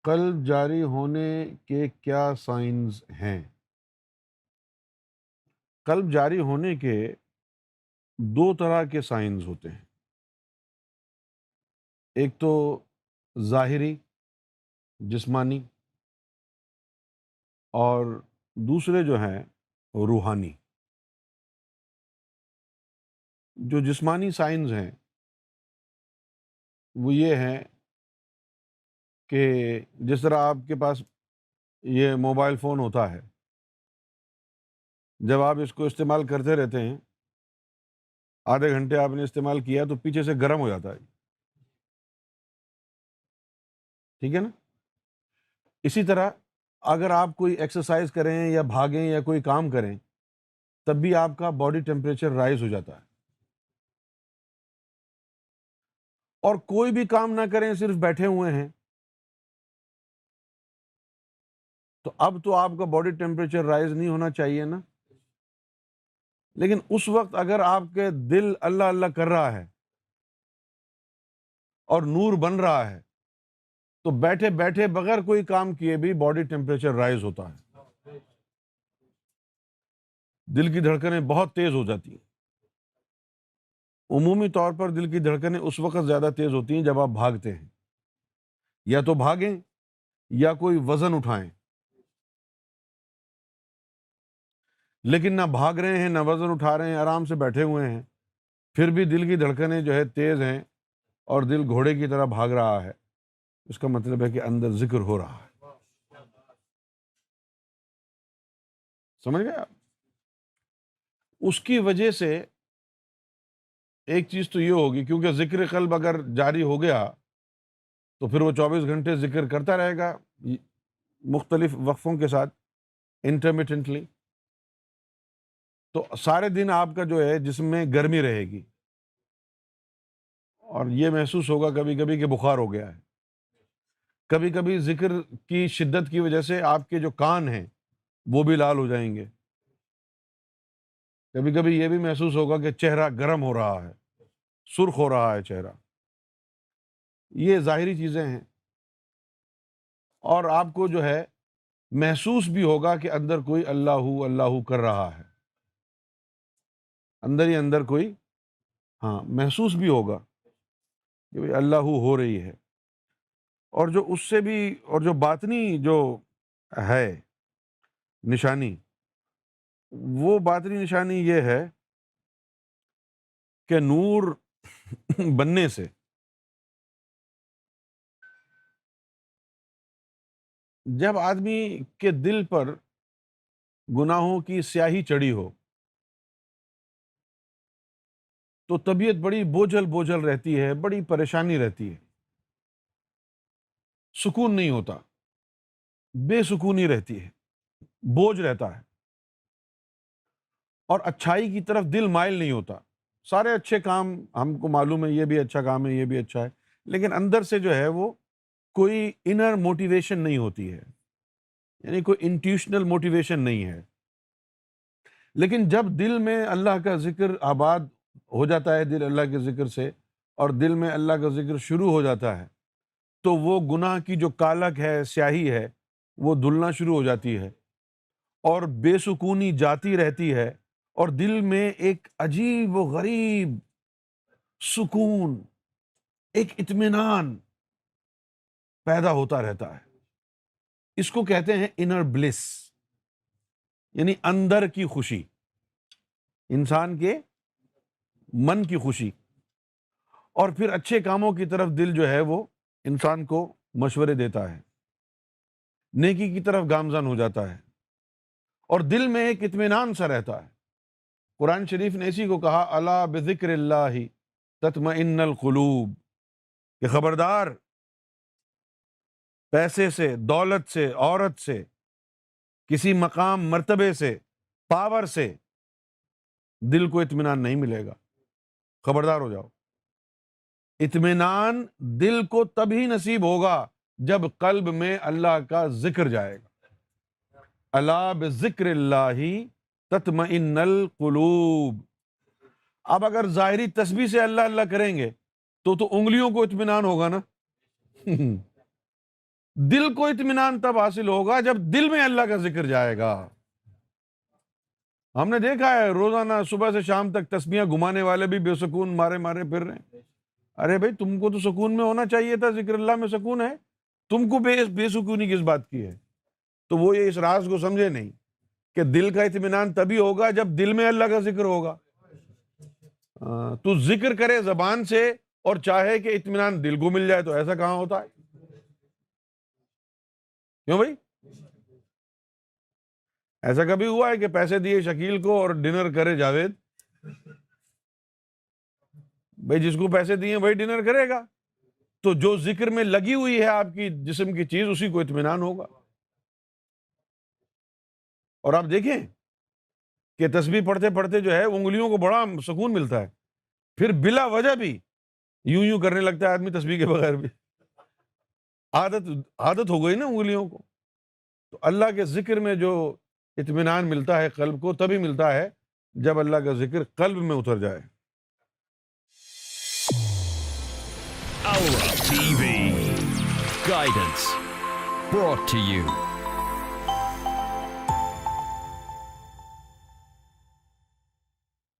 قلب جاری ہونے کے کیا سائنز ہیں؟ قلب جاری ہونے کے دو طرح کے سائنز ہوتے ہیں۔ ایک تو ظاہری جسمانی، اور دوسرے جو ہیں روحانی۔ جو جسمانی سائنز ہیں وہ یہ ہیں کہ جس طرح آپ کے پاس یہ موبائل فون ہوتا ہے، جب آپ اس کو استعمال کرتے رہتے ہیں، آدھے گھنٹے آپ نے استعمال کیا تو پیچھے سے گرم ہو جاتا ہے، ٹھیک ہے نا؟ اسی طرح اگر آپ کوئی ایکسرسائز کریں یا بھاگیں یا کوئی کام کریں، تب بھی آپ کا باڈی ٹیمپریچر رائز ہو جاتا ہے، اور کوئی بھی کام نہ کریں، صرف بیٹھے ہوئے ہیں، تو اب تو آپ کا باڈی ٹیمپریچر رائز نہیں ہونا چاہیے نا۔ لیکن اس وقت اگر آپ کے دل اللہ اللہ کر رہا ہے اور نور بن رہا ہے، تو بیٹھے بیٹھے بغیر کوئی کام کیے بھی باڈی ٹیمپریچر رائز ہوتا ہے، دل کی دھڑکنیں بہت تیز ہو جاتی ہیں۔ عمومی طور پر دل کی دھڑکنیں اس وقت زیادہ تیز ہوتی ہیں جب آپ بھاگتے ہیں، یا تو بھاگیں یا کوئی وزن اٹھائیں، لیکن نہ بھاگ رہے ہیں نہ وزن اٹھا رہے ہیں، آرام سے بیٹھے ہوئے ہیں، پھر بھی دل کی دھڑکنیں جو ہے تیز ہیں اور دل گھوڑے کی طرح بھاگ رہا ہے، اس کا مطلب ہے کہ اندر ذکر ہو رہا ہے۔ سمجھ گئے آپ؟ اس کی وجہ سے ایک چیز تو یہ ہوگی، کیونکہ ذکر قلب اگر جاری ہو گیا تو پھر وہ 24 گھنٹے ذکر کرتا رہے گا، مختلف وقفوں کے ساتھ، انٹرمیٹنٹلی، تو سارے دن آپ کا جو ہے جسم میں گرمی رہے گی، اور یہ محسوس ہوگا کبھی کبھی کہ بخار ہو گیا ہے۔ کبھی کبھی ذکر کی شدت کی وجہ سے آپ کے جو کان ہیں وہ بھی لال ہو جائیں گے۔ کبھی کبھی یہ بھی محسوس ہوگا کہ چہرہ گرم ہو رہا ہے، سرخ ہو رہا ہے چہرہ۔ یہ ظاہری چیزیں ہیں، اور آپ کو جو ہے محسوس بھی ہوگا کہ اندر کوئی اللہ اللہ کر رہا ہے، اندر ہی اندر کوئی، ہاں، محسوس بھی ہوگا کہ بھئی اللہ ہو رہی ہے۔ اور جو اس سے بھی، اور جو باطنی جو ہے نشانی، وہ باطنی نشانی یہ ہے کہ نور بننے سے جب آدمی کے دل پر گناہوں کی سیاہی چڑھی ہو تو طبیعت بڑی بوجھل بوجھل رہتی ہے، بڑی پریشانی رہتی ہے، سکون نہیں ہوتا، بے سکونی رہتی ہے، بوجھ رہتا ہے، اور اچھائی کی طرف دل مائل نہیں ہوتا۔ سارے اچھے کام ہم کو معلوم ہے، یہ بھی اچھا کام ہے، یہ بھی اچھا ہے، لیکن اندر سے جو ہے وہ کوئی انر موٹیویشن نہیں ہوتی ہے، یعنی کوئی انٹیوشنل موٹیویشن نہیں ہے۔ لیکن جب دل میں اللہ کا ذکر آباد ہو جاتا ہے، دل اللہ کے ذکر سے، اور دل میں اللہ کا ذکر شروع ہو جاتا ہے، تو وہ گناہ کی جو کالک ہے، سیاہی ہے، وہ دھلنا شروع ہو جاتی ہے، اور بے سکونی جاتی رہتی ہے، اور دل میں ایک عجیب و غریب سکون، ایک اطمینان پیدا ہوتا رہتا ہے۔ اس کو کہتے ہیں انر بلس، یعنی اندر کی خوشی، انسان کے من کی خوشی۔ اور پھر اچھے کاموں کی طرف دل جو ہے وہ انسان کو مشورے دیتا ہے، نیکی کی طرف گامزن ہو جاتا ہے، اور دل میں ایک اطمینان سا رہتا ہے۔ قرآن شریف نے اسی کو کہا، الا بذکر اللہ تطمئن القلوب، کہ خبردار، پیسے سے، دولت سے، عورت سے، کسی مقام مرتبے سے، پاور سے دل کو اطمینان نہیں ملے گا، خبردار ہو جاؤ۔ اطمینان دل کو تبھی نصیب ہوگا جب قلب میں اللہ کا ذکر جائے گا۔ الا بذکر اللہ تطمئن القلوب۔ اب اگر ظاہری تسبیح سے اللہ اللہ کریں گے تو انگلیوں کو اطمینان ہوگا نا دل کو اطمینان تب حاصل ہوگا جب دل میں اللہ کا ذکر جائے گا. ہم نے دیکھا ہے روزانہ صبح سے شام تک تسبیحاں گھمانے والے بھی بے سکون مارے مارے پھر رہے ہیں. ارے بھائی تم کو تو سکون میں ہونا چاہیے تھا, ذکر اللہ میں سکون ہے, تم کو بے سکونی کس بات کی ہے؟ تو وہ یہ اس راز کو سمجھے نہیں کہ دل کا اطمینان تبھی ہوگا جب دل میں اللہ کا ذکر ہوگا. تو ذکر کرے زبان سے اور چاہے کہ اطمینان دل کو مل جائے, تو ایسا کہاں ہوتا ہے؟ کیوں بھائی؟ ایسا کبھی ہوا ہے کہ پیسے دیے شکیل کو اور ڈنر کرے جاوید؟ بھائی جس کو پیسے دیے وہی ڈنر کرے گا. تو جو ذکر میں لگی ہوئی ہے آپ کی جسم کی چیز, اسی کو اطمینان ہوگا. اور آپ دیکھیں کہ تسبیح پڑھتے پڑھتے جو ہے انگلیوں کو بڑا سکون ملتا ہے, پھر بلا وجہ بھی یوں کرنے لگتا ہے آدمی تسبیح کے بغیر بھی. عادت ہو گئی نا انگلیوں کو. تو اللہ کے ذکر میں جو اطمینان ملتا ہے قلب کو, تبھی ملتا ہے جب اللہ کا ذکر قلب میں اتر جائے. Aura TV Guidance brought to you